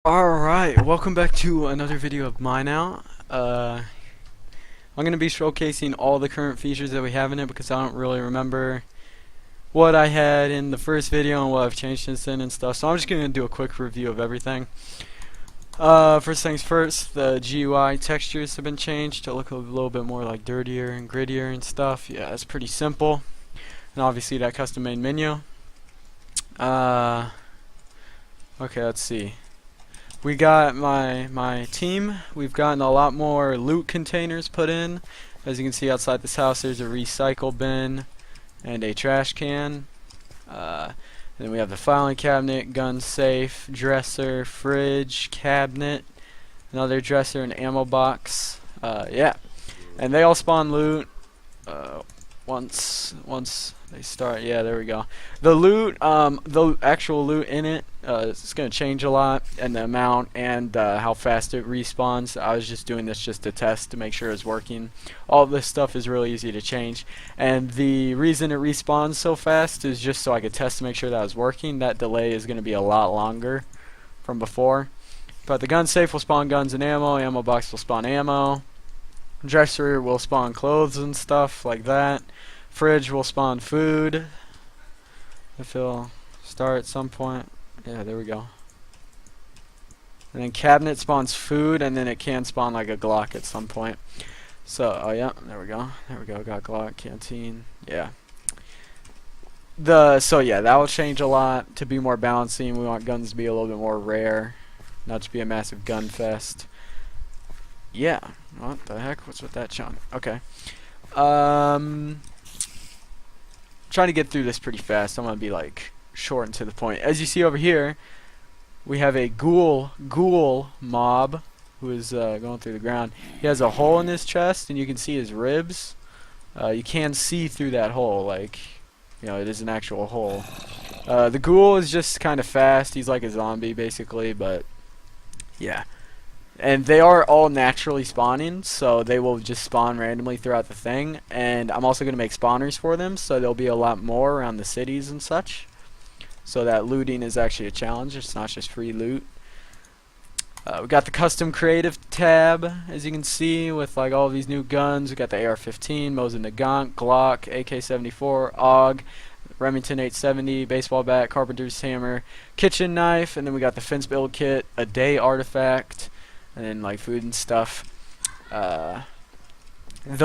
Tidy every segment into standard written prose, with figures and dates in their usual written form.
Alright, welcome back to another video of Mineout. I'm going to be showcasing all the current features that we have in it because I don't really remember what I had in the first video and what I've changed since then and stuff. So I'm just going to do a quick review of everything. First things first, the GUI textures have been changed to look a little bit more like dirtier and grittier and stuff. Yeah, it's pretty simple. And obviously that custom made menu. Okay, let's see. We got my team. We've gotten a lot more loot containers put in. As you can see outside this house, there's a recycle bin and a trash can. And then we have the filing cabinet, gun safe, dresser, fridge, cabinet, another dresser, and ammo box. Yeah, and they all spawn loot once they start. Yeah, there we go. The loot, the actual loot in it, it's going to change a lot, and the amount and how fast it respawns. I was just doing this just to test to make sure it's working. All this stuff is really easy to change, and the reason it respawns so fast is just so I could test to make sure that was working. That delay is going to be a lot longer from before. But the gun safe will spawn guns and ammo box will spawn ammo, dresser will spawn clothes and stuff like that. Fridge will spawn food if it'll start at some point. Yeah, there we go. And then cabinet spawns food, and then it can spawn like a Glock at some point. So, oh yeah, there we go. There we go. Got Glock, canteen. Yeah. So yeah, that will change a lot to be more balancing. We want guns to be a little bit more rare, not to be a massive gun fest. Yeah. What the heck? What's with that chunk? Okay. Trying to get through this pretty fast. I'm gonna be like short and to the point. As you see over here, we have a ghoul mob who is going through the ground. He has a hole in his chest, and you can see his ribs. You can see through that hole, like, you know, it is an actual hole. The ghoul is just kind of fast. He's like a zombie basically, but yeah. And they are all naturally spawning, so they will just spawn randomly throughout the thing. And I'm also going to make spawners for them, so there'll be a lot more around the cities and such. So that looting is actually a challenge. It's not just free loot. We got the custom creative tab, as you can see, with like all of these new guns. We got the AR-15, Mosin Nagant, Glock, AK-74, AUG, Remington 870, baseball bat, carpenter's hammer, kitchen knife, and then we got the fence build kit, a day artifact, and then like food and stuff. The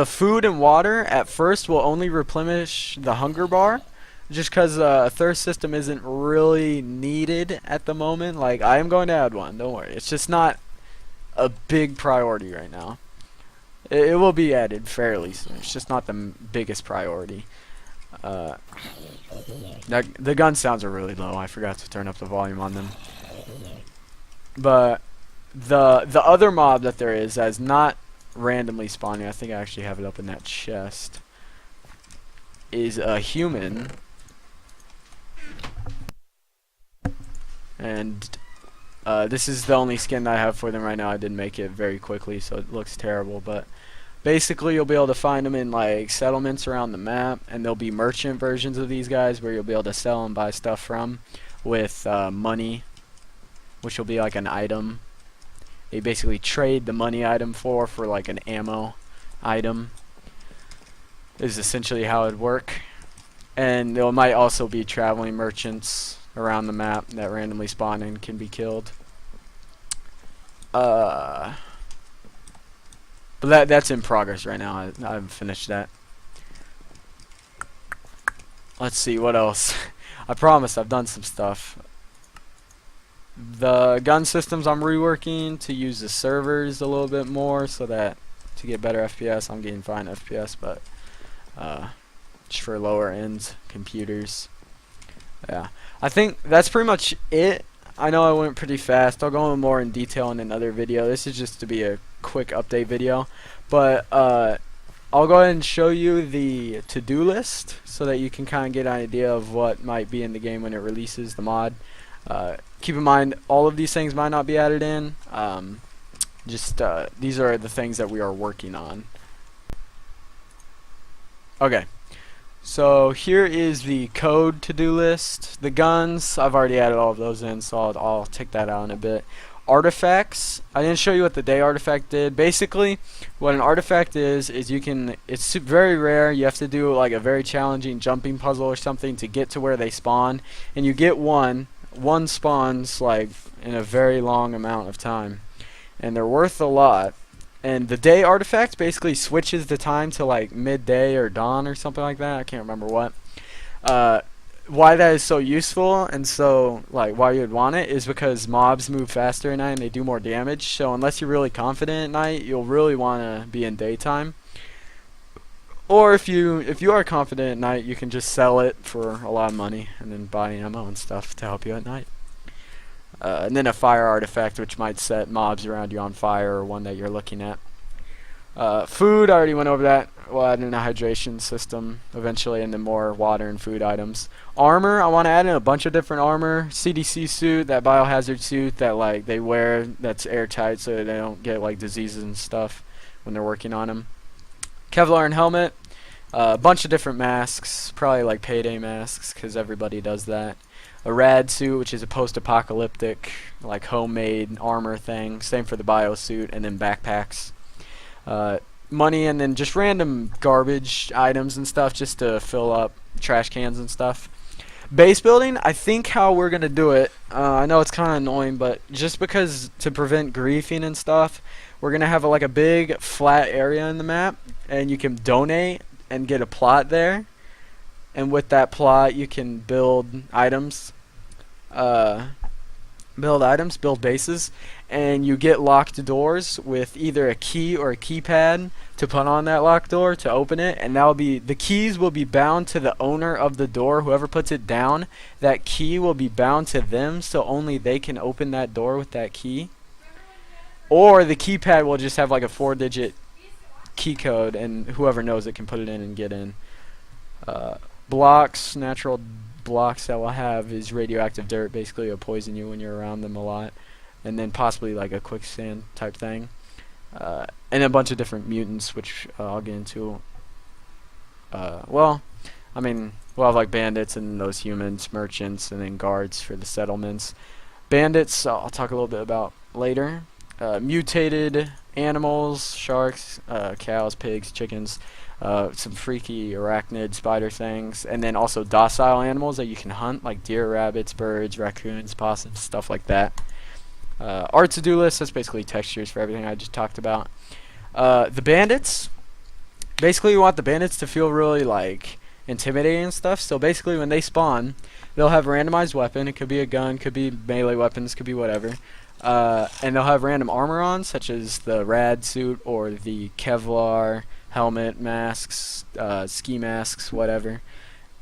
food and water at first will only replenish the hunger bar, just because a thirst system isn't really needed at the moment. Like, I am going to add one, don't worry. It's just not a big priority right now. It will be added fairly soon. It's just not the biggest priority. The gun sounds are really low. I forgot to turn up the volume on them. But the other mob that there is that is not randomly spawning, I think I actually have it up in that chest, is a human. And this is the only skin that I have for them right now. I didn't make it very quickly, so it looks terrible, but basically you'll be able to find them in like settlements around the map, and there'll be merchant versions of these guys where you'll be able to sell and buy stuff from with money, which will be like an item. You basically trade the money item for like an ammo item, is essentially how it'd work. And there might also be traveling merchants around the map that randomly spawn and can be killed. But that's in progress right now. I haven't finished that. Let's see what else. I promise I've done some stuff. The gun systems I'm reworking to use the servers a little bit more, so that to get better FPS. I'm getting fine FPS, but just for lower end computers. Yeah, I think that's pretty much it. I know I went pretty fast. I'll go more in detail in another video. This is just to be a quick update video, but I'll go ahead and show you the to-do list so that you can kind of get an idea of what might be in the game when it releases the mod. Keep in mind, all of these things might not be added in. These are the things that we are working on. Okay, So here is the code to-do list. The guns, I've already added all of those in, so I'll take that out in a bit. Artifacts. I didn't show you what the day artifact did. Basically, what an artifact is you can. It's very rare. You have to do like a very challenging jumping puzzle or something to get to where they spawn, and you get one. One spawns like in a very long amount of time, and they're worth a lot. And the day artifact basically switches the time to like midday or dawn or something like that. I can't remember what. Why that is so useful and so like why you'd want it is because mobs move faster at night and they do more damage. So unless you're really confident at night, you'll really want to be in daytime. Or if you are confident at night, you can just sell it for a lot of money and then buy ammo and stuff to help you at night. And then a fire artifact, which might set mobs around you on fire, or one that you're looking at. Food, I already went over that. We'll add in a hydration system eventually, and then more water and food items. Armor, I want to add in a bunch of different armor. CDC suit, that biohazard suit that like they wear, that's airtight so they don't get like diseases and stuff when they're working on them. Kevlar and helmet, a bunch of different masks, probably like payday masks because everybody does that. A rad suit, which is a post-apocalyptic like homemade armor thing. Same for the bio suit, and then backpacks. Money, and then just random garbage items and stuff just to fill up trash cans and stuff. Base building, I think how we're gonna do it, I know it's kind of annoying, but just because to prevent griefing and stuff, we're gonna have like a big flat area in the map, and you can donate and get a plot there, and with that plot you can build items, build bases, and you get locked doors with either a key or a keypad to put on that locked door to open it, and that'll be, the keys will be bound to the owner of the door. Whoever puts it down, that key will be bound to them, so only they can open that door with that key. Or the keypad will just have like a 4-digit key code, and whoever knows it can put it in and get in. Blocks, natural blocks that we'll have is radioactive dirt. Basically it'll poison you when you're around them a lot, and then possibly like a quicksand type thing, and a bunch of different mutants, which I'll get into. Well, I mean, we'll have like bandits and those humans, merchants, and then guards for the settlements. Bandits I'll talk a little bit about later. Mutated animals, sharks, cows, pigs, chickens, some freaky arachnid spider things, and then also docile animals that you can hunt, like deer, rabbits, birds, raccoons, possums, stuff like that. Our to-do list, that's basically textures for everything I just talked about. The bandits, basically you want the bandits to feel really like intimidating and stuff, so basically when they spawn, they'll have a randomized weapon. It could be a gun, could be melee weapons, could be whatever. And they'll have random armor on, such as the rad suit or the Kevlar helmet, masks, ski masks, whatever,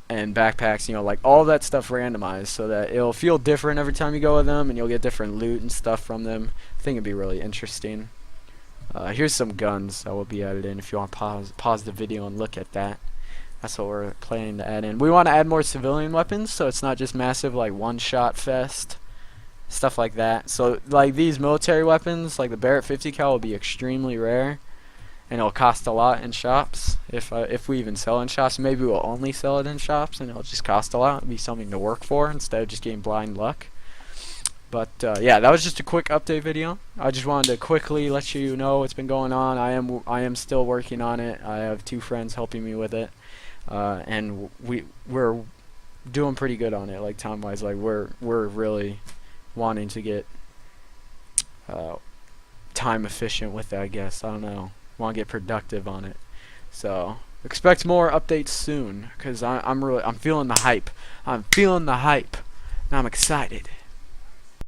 and backpacks, you know, like all that stuff randomized so that it'll feel different every time you go with them, and you'll get different loot and stuff from them. I think it'd be really interesting. Here's some guns that will be added in if you want to pause the video and look at that. That's what we're planning to add in. We want to add more civilian weapons, so it's not just massive like one-shot fest, stuff like that. So like these military weapons, like the Barrett 50 cal, will be extremely rare, and it'll cost a lot in shops. If we even sell in shops, maybe we'll only sell it in shops, and it'll just cost a lot. It'll be something to work for instead of just getting blind luck. But yeah, that was just a quick update video. I just wanted to quickly let you know what's been going on. I am still working on it. I have 2 friends helping me with it, and we're doing pretty good on it. Like time-wise, like we're really wanting to get time efficient with it, I guess. I don't know. Want to get productive on it. So expect more updates soon, because I'm feeling the hype. I'm feeling the hype, and I'm excited.